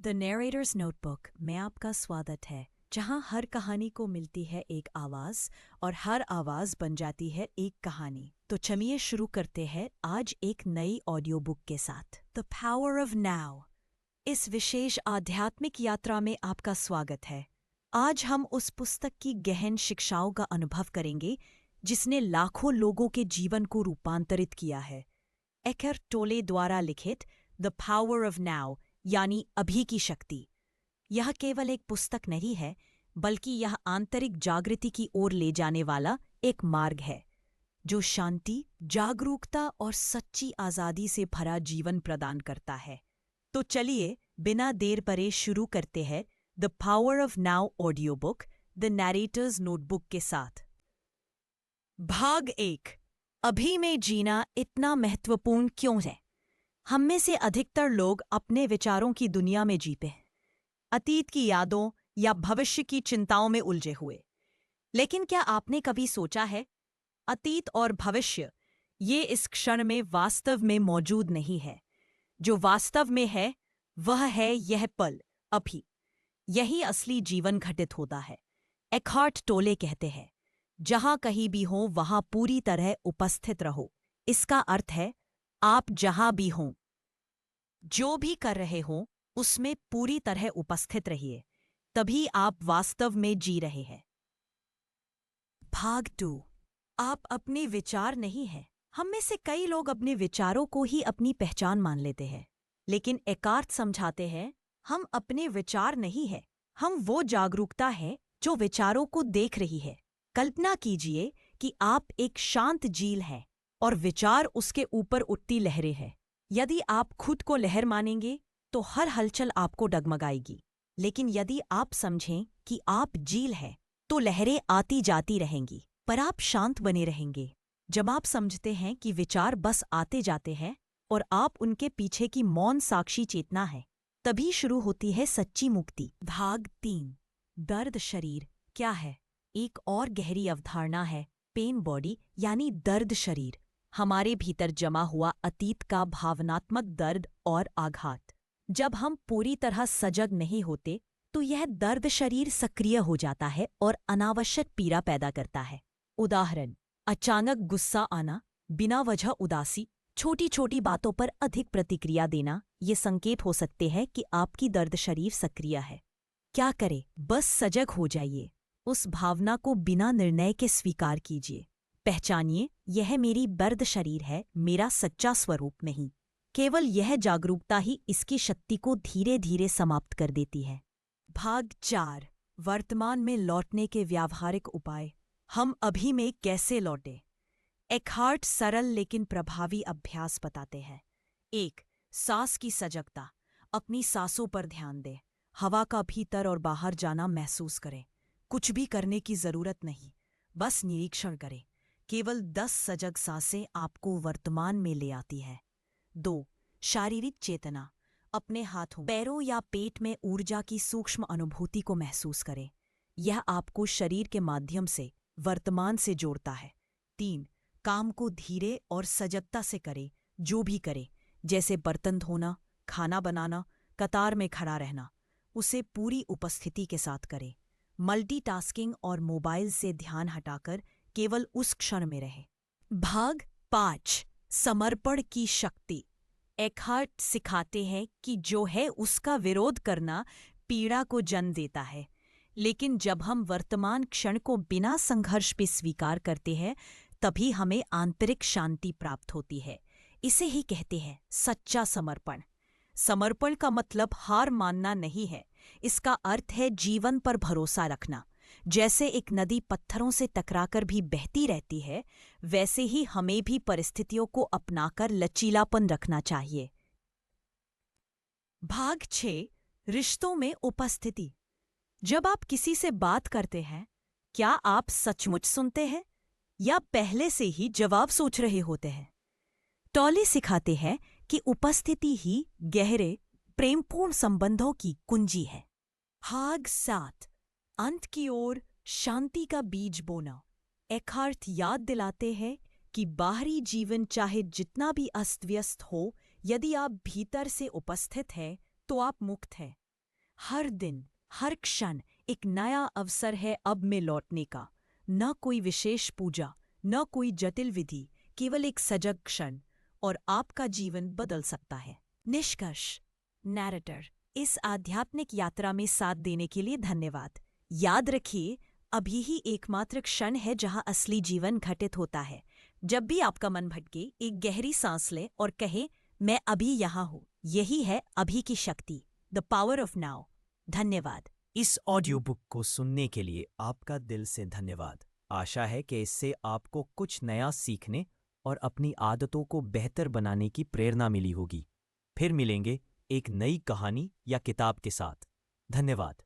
The narrator's notebook में आपका स्वागत है, जहां हर कहानी को मिलती है एक आवाज और हर आवाज बन जाती है एक कहानी। तो चलिए शुरू करते हैं आज एक नई ऑडियो बुक के साथ, द पावर ऑफ नाउ। इस विशेष आध्यात्मिक यात्रा में आपका स्वागत है। आज हम उस पुस्तक की गहन शिक्षाओं का अनुभव करेंगे जिसने लाखों लोगों के जीवन को रूपांतरित किया है। एकर टोले द्वारा लिखित द पावर ऑफ नाउ यानी अभी की शक्ति। यह केवल एक पुस्तक नहीं है, बल्कि यह आंतरिक जागृति की ओर ले जाने वाला एक मार्ग है जो शांति, जागरूकता और सच्ची आज़ादी से भरा जीवन प्रदान करता है। तो चलिए बिना देर परे शुरू करते हैं the power of now audio book, the narrator's notebook के साथ। भाग 1, अभी में जीना इतना महत्वपूर्ण क्यों है? हम में से अधिकतर लोग अपने विचारों की दुनिया में जीते हैं, अतीत की यादों या भविष्य की चिंताओं में उलझे हुए। लेकिन क्या आपने कभी सोचा है, अतीत और भविष्य ये इस क्षण में वास्तव में मौजूद नहीं है। जो वास्तव में है वह है यह पल, अभी। यही असली जीवन घटित होता है। एकहार्ट टोले कहते हैं, जहां कहीं भी हो वहां पूरी तरह उपस्थित रहो। इसका अर्थ है आप जहां भी हों, जो भी कर रहे हों, उसमें पूरी तरह उपस्थित रहिए, तभी आप वास्तव में जी रहे हैं। भाग 2, आप अपने विचार नहीं हैं। हम में से कई लोग अपने विचारों को ही अपनी पहचान मान लेते हैं, लेकिन एकार्ट समझाते हैं हम अपने विचार नहीं हैं, हम वो जागरूकता है जो विचारों को देख रही है। कल्पना कीजिए कि आप एक शांत झील हैं और विचार उसके ऊपर उठती लहरें हैं। यदि आप खुद को लहर मानेंगे तो हर हलचल आपको डगमगाएगी, लेकिन यदि आप समझें कि आप झील हैं तो लहरें आती जाती रहेंगी, पर आप शांत बने रहेंगे। जब आप समझते हैं कि विचार बस आते जाते हैं और आप उनके पीछे की मौन साक्षी चेतना है, तभी शुरू होती है सच्ची मुक्ति। भाग 3, दर्द शरीर क्या है? एक और गहरी अवधारणा है पेन बॉडी, यानी दर्द शरीर। हमारे भीतर जमा हुआ अतीत का भावनात्मक दर्द और आघात। जब हम पूरी तरह सजग नहीं होते तो यह दर्द शरीर सक्रिय हो जाता है और अनावश्यक पीड़ा पैदा करता है। उदाहरण, अचानक गुस्सा आना, बिना वजह उदासी, छोटी छोटी बातों पर अधिक प्रतिक्रिया देना, ये संकेत हो सकते हैं कि आपकी दर्द शरीर सक्रिय है। क्या करें? बस सजग हो जाइए। उस भावना को बिना निर्णय के स्वीकार कीजिए। पहचानिए, यह मेरी दर्द शरीर है, मेरा सच्चा स्वरूप नहीं। केवल यह जागरूकता ही इसकी शक्ति को धीरे धीरे समाप्त कर देती है। भाग 4, वर्तमान में लौटने के व्यावहारिक उपाय। हम अभी में कैसे लौटें? एकहार्ट सरल लेकिन प्रभावी अभ्यास बताते हैं। 1, सांस की सजगता। अपनी सांसों पर ध्यान दें। हवा का भीतर और बाहर जाना महसूस करें। कुछ भी करने की जरूरत नहीं, बस निरीक्षण करें। केवल 10 सजग सांसें आपको वर्तमान में ले आती है। 2, शारीरिक चेतना। अपने हाथों, पैरों या पेट में ऊर्जा की सूक्ष्म अनुभूति को महसूस करें। यह आपको शरीर के माध्यम से वर्तमान से जोड़ता है। 3, काम को धीरे और सजगता से करें, जो भी करें, जैसे बर्तन धोना, खाना बनाना, कतार में खड़ा रहना, उसे पूरी उपस्थिति के साथ करें। मल्टीटास्किंग और मोबाइल से ध्यान हटाकर केवल उस क्षण में रहे। भाग 5, समर्पण की शक्ति। एकहार्ट सिखाते हैं कि जो है उसका विरोध करना पीड़ा को जन्म देता है, लेकिन जब हम वर्तमान क्षण को बिना संघर्ष पे स्वीकार करते हैं, तभी हमें आंतरिक शांति प्राप्त होती है। इसे ही कहते हैं सच्चा समर्पण। समर्पण का मतलब हार मानना नहीं है, इसका अर्थ है जीवन पर भरोसा रखना। जैसे एक नदी पत्थरों से टकराकर भी बहती रहती है, वैसे ही हमें भी परिस्थितियों को अपनाकर लचीलापन रखना चाहिए। भाग 6, रिश्तों में उपस्थिति। जब आप किसी से बात करते हैं, क्या आप सचमुच सुनते हैं या पहले से ही जवाब सोच रहे होते हैं? टॉले सिखाते हैं कि उपस्थिति ही गहरे प्रेमपूर्ण संबंधों की कुंजी है। भाग 7, अंत की ओर शांति का बीज बोना। एकहार्ट याद दिलाते हैं कि बाहरी जीवन चाहे जितना भी अस्त व्यस्त हो, यदि आप भीतर से उपस्थित हैं तो आप मुक्त हैं। हर दिन, हर क्षण एक नया अवसर है अब में लौटने का। न कोई विशेष पूजा, न कोई जटिल विधि, केवल एक सजग क्षण, और आपका जीवन बदल सकता है। निष्कर्ष। नैरेटर, इस आध्यात्मिक यात्रा में साथ देने के लिए धन्यवाद। याद रखिए, अभी ही एकमात्र क्षण है जहां असली जीवन घटित होता है। जब भी आपका मन भटके, एक गहरी सांस लें और कहें, मैं अभी यहाँ हूँ। यही है अभी की शक्ति, द पावर ऑफ नाउ। धन्यवाद। इस ऑडियो बुक को सुनने के लिए आपका दिल से धन्यवाद। आशा है कि इससे आपको कुछ नया सीखने और अपनी आदतों को बेहतर बनाने की प्रेरणा मिली होगी। फिर मिलेंगे एक नई कहानी या किताब के साथ। धन्यवाद।